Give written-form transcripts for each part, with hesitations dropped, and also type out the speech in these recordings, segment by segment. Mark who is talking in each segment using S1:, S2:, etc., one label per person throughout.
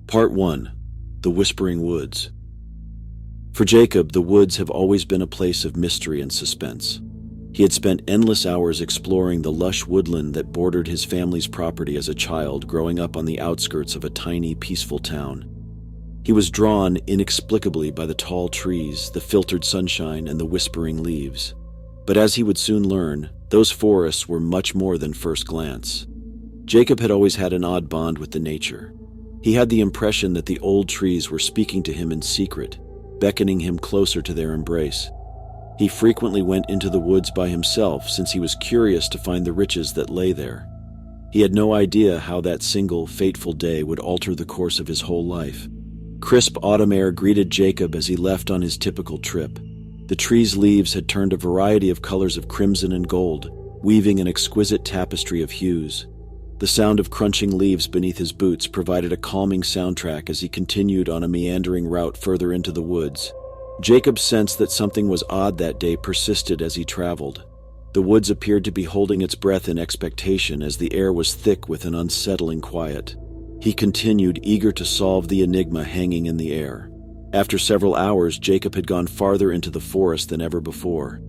S1: Part 1. The Whispering Woods. For Jacob, the woods have always been a place of mystery and suspense. He had spent endless hours exploring the lush woodland that bordered his family's property as a child, growing up on the outskirts of a tiny, peaceful town. He was drawn inexplicably by the tall trees, the filtered sunshine, and the whispering leaves. But as he would soon learn, those forests were much more than first glance. Jacob had always had an odd bond with the nature. He had the impression that the old trees were speaking to him in secret, beckoning him closer to their embrace. He frequently went into the woods by himself since he was curious to find the riches that lay there. He had no idea how that single, fateful day would alter the course of his whole life. Crisp autumn air greeted Jacob as he left on his typical trip. The trees' leaves had turned a variety of colors of crimson and gold, weaving an exquisite tapestry of hues. The sound of crunching leaves beneath his boots provided a calming soundtrack as he continued on a meandering route further into the woods. Jacob's sense that something was odd that day persisted as he traveled. The woods appeared to be holding its breath in expectation as the air was thick with an unsettling quiet. He continued, eager to solve the enigma hanging in the air. After several hours, Jacob had gone farther into the forest than ever before.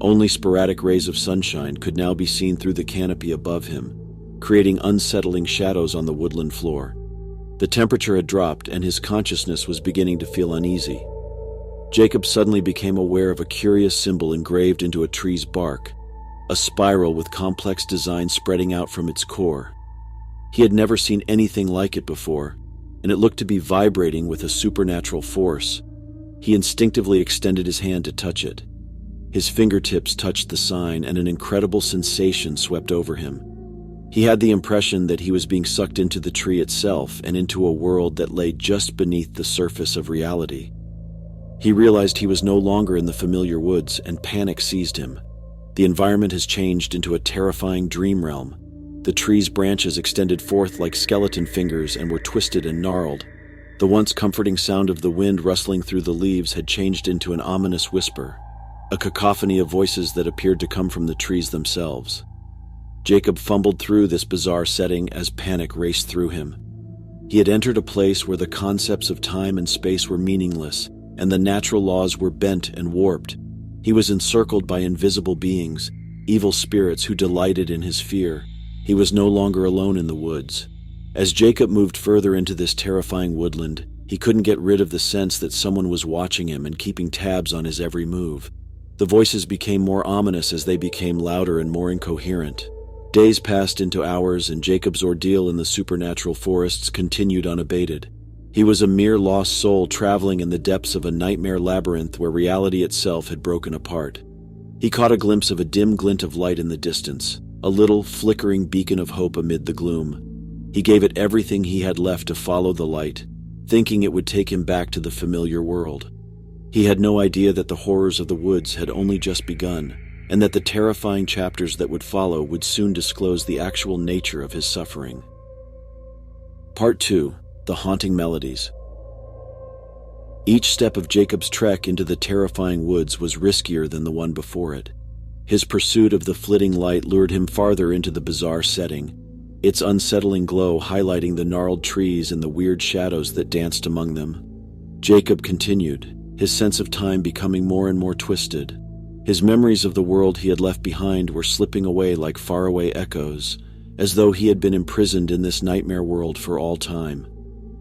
S1: Only sporadic rays of sunshine could now be seen through the canopy above him, creating unsettling shadows on the woodland floor. The temperature had dropped, and his consciousness was beginning to feel uneasy. Jacob suddenly became aware of a curious symbol engraved into a tree's bark, a spiral with complex design spreading out from its core. He had never seen anything like it before, and it looked to be vibrating with a supernatural force. He instinctively extended his hand to touch it. His fingertips touched the sign, and an incredible sensation swept over him. He had the impression that he was being sucked into the tree itself and into a world that lay just beneath the surface of reality. He realized he was no longer in the familiar woods, and panic seized him. The environment has changed into a terrifying dream realm. The tree's branches extended forth like skeleton fingers and were twisted and gnarled. The once comforting sound of the wind rustling through the leaves had changed into an ominous whisper, a cacophony of voices that appeared to come from the trees themselves. Jacob fumbled through this bizarre setting as panic raced through him. He had entered a place where the concepts of time and space were meaningless, and the natural laws were bent and warped. He was encircled by invisible beings, evil spirits who delighted in his fear. He was no longer alone in the woods. As Jacob moved further into this terrifying woodland, he couldn't get rid of the sense that someone was watching him and keeping tabs on his every move. The voices became more ominous as they became louder and more incoherent. Days passed into hours, and Jacob's ordeal in the supernatural forests continued unabated. He was a mere lost soul traveling in the depths of a nightmare labyrinth where reality itself had broken apart. He caught a glimpse of a dim glint of light in the distance, a little flickering beacon of hope amid the gloom. He gave it everything he had left to follow the light, thinking it would take him back to the familiar world. He had no idea that the horrors of the woods had only just begun, and that the terrifying chapters that would follow would soon disclose the actual nature of his suffering. Part 2. The Haunting Melodies. Each step of Jacob's trek into the terrifying woods was riskier than the one before it. His pursuit of the flitting light lured him farther into the bizarre setting, its unsettling glow highlighting the gnarled trees and the weird shadows that danced among them. Jacob continued, his sense of time becoming more and more twisted. His memories of the world he had left behind were slipping away like faraway echoes, as though he had been imprisoned in this nightmare world for all time.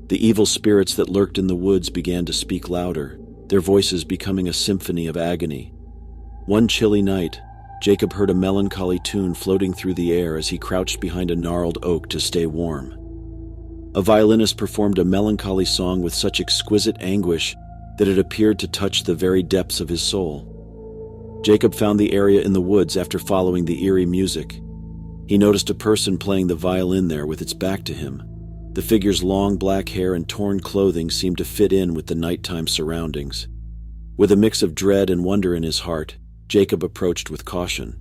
S1: The evil spirits that lurked in the woods began to speak louder, their voices becoming a symphony of agony. One chilly night, Jacob heard a melancholy tune floating through the air as he crouched behind a gnarled oak to stay warm. A violinist performed a melancholy song with such exquisite anguish that it appeared to touch the very depths of his soul. Jacob found the area in the woods after following the eerie music. He noticed a person playing the violin there with its back to him. The figure's long black hair and torn clothing seemed to fit in with the nighttime surroundings. With a mix of dread and wonder in his heart, Jacob approached with caution.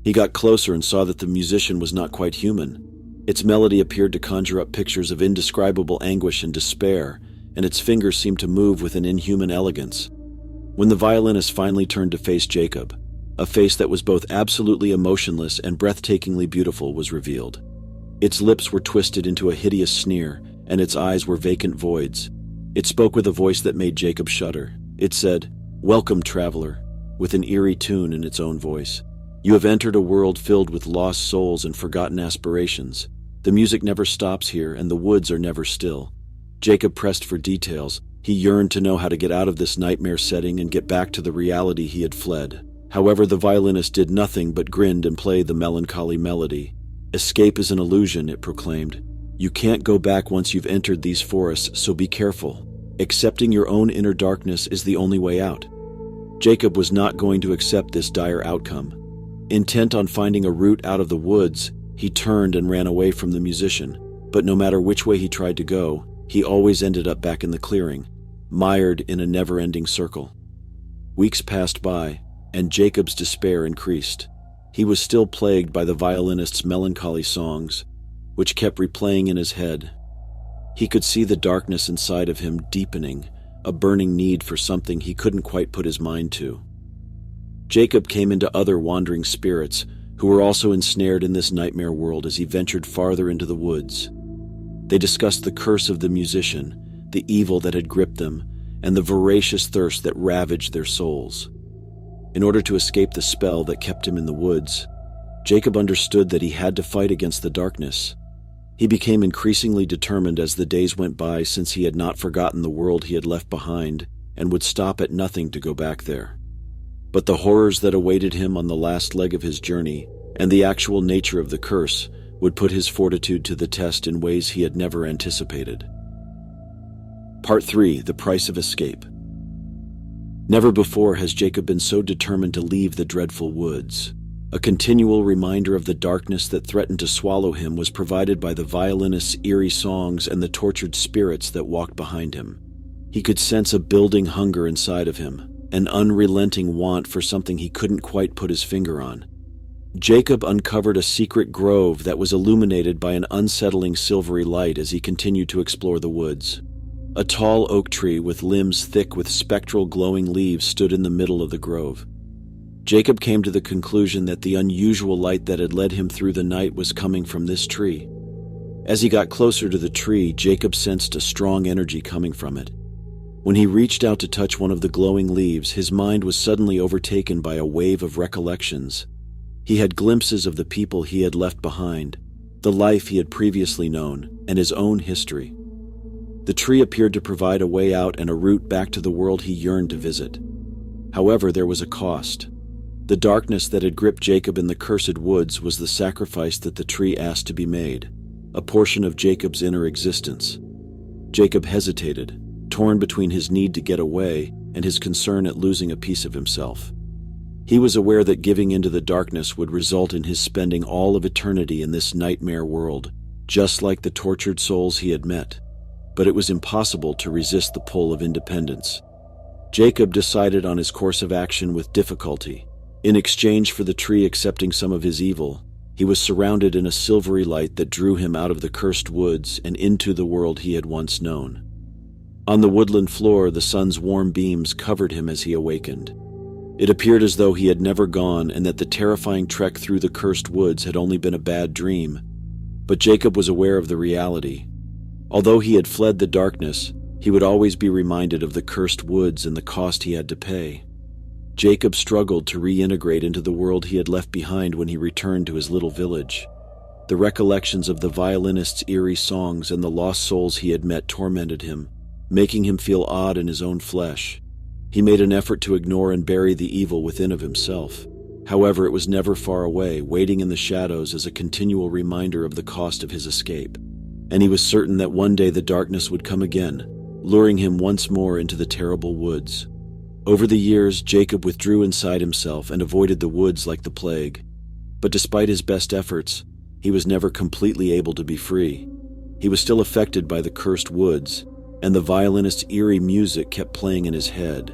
S1: He got closer and saw that the musician was not quite human. Its melody appeared to conjure up pictures of indescribable anguish and despair, and its fingers seemed to move with an inhuman elegance. When the violinist finally turned to face Jacob, a face that was both absolutely emotionless and breathtakingly beautiful was revealed. Its lips were twisted into a hideous sneer, and its eyes were vacant voids. It spoke with a voice that made Jacob shudder. It said, "Welcome, traveler," with an eerie tune in its own voice. "You have entered a world filled with lost souls and forgotten aspirations. The music never stops here, and the woods are never still." Jacob pressed for details. He yearned to know how to get out of this nightmare setting and get back to the reality he had fled. However, the violinist did nothing but grin and play the melancholy melody. "Escape is an illusion," it proclaimed. "You can't go back once you've entered these forests, so be careful. Accepting your own inner darkness is the only way out." Jacob was not going to accept this dire outcome. Intent on finding a route out of the woods, he turned and ran away from the musician. But no matter which way he tried to go, he always ended up back in the clearing, mired in a never-ending circle. Weeks passed by, and Jacob's despair increased. He was still plagued by the violinist's melancholy songs, which kept replaying in his head. He could see the darkness inside of him deepening, a burning need for something he couldn't quite put his mind to. Jacob came into other wandering spirits who were also ensnared in this nightmare world as he ventured farther into the woods. They discussed the curse of the musician, the evil that had gripped them, and the voracious thirst that ravaged their souls. In order to escape the spell that kept him in the woods, Jacob understood that he had to fight against the darkness. He became increasingly determined as the days went by, since he had not forgotten the world he had left behind and would stop at nothing to go back there. But the horrors that awaited him on the last leg of his journey, and the actual nature of the curse, would put his fortitude to the test in ways he had never anticipated. Part 3. The Price of Escape. Never before has Jacob been so determined to leave the dreadful woods. A continual reminder of the darkness that threatened to swallow him was provided by the violinist's eerie songs and the tortured spirits that walked behind him. He could sense a building hunger inside of him, an unrelenting want for something he couldn't quite put his finger on. Jacob uncovered a secret grove that was illuminated by an unsettling silvery light as he continued to explore the woods. A tall oak tree with limbs thick with spectral glowing leaves stood in the middle of the grove. Jacob came to the conclusion that the unusual light that had led him through the night was coming from this tree. As he got closer to the tree, Jacob sensed a strong energy coming from it. When he reached out to touch one of the glowing leaves, his mind was suddenly overtaken by a wave of recollections. He had glimpses of the people he had left behind, the life he had previously known, and his own history. The tree appeared to provide a way out and a route back to the world he yearned to visit. However, there was a cost. The darkness that had gripped Jacob in the cursed woods was the sacrifice that the tree asked to be made, a portion of Jacob's inner existence. Jacob hesitated, torn between his need to get away and his concern at losing a piece of himself. He was aware that giving into the darkness would result in his spending all of eternity in this nightmare world, just like the tortured souls he had met. But it was impossible to resist the pull of independence. Jacob decided on his course of action with difficulty. In exchange for the tree accepting some of his evil, he was surrounded in a silvery light that drew him out of the cursed woods and into the world he had once known. On the woodland floor, the sun's warm beams covered him as he awakened. It appeared as though he had never gone and that the terrifying trek through the cursed woods had only been a bad dream. But Jacob was aware of the reality. Although he had fled the darkness, he would always be reminded of the cursed woods and the cost he had to pay. Jacob struggled to reintegrate into the world he had left behind when he returned to his little village. The recollections of the violinist's eerie songs and the lost souls he had met tormented him, making him feel odd in his own flesh. He made an effort to ignore and bury the evil within of himself. However, it was never far away, waiting in the shadows as a continual reminder of the cost of his escape. And he was certain that one day the darkness would come again, luring him once more into the terrible woods. Over the years, Jacob withdrew inside himself and avoided the woods like the plague. But despite his best efforts, he was never completely able to be free. He was still affected by the cursed woods, and the violinist's eerie music kept playing in his head.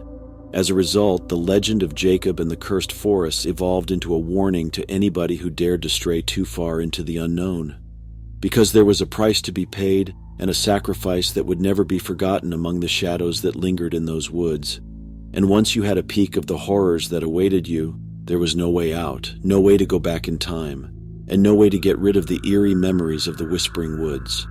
S1: As a result, the legend of Jacob and the cursed forests evolved into a warning to anybody who dared to stray too far into the unknown. Because there was a price to be paid and a sacrifice that would never be forgotten among the shadows that lingered in those woods. And once you had a peek of the horrors that awaited you, there was no way out, no way to go back in time, and no way to get rid of the eerie memories of the Whispering Woods.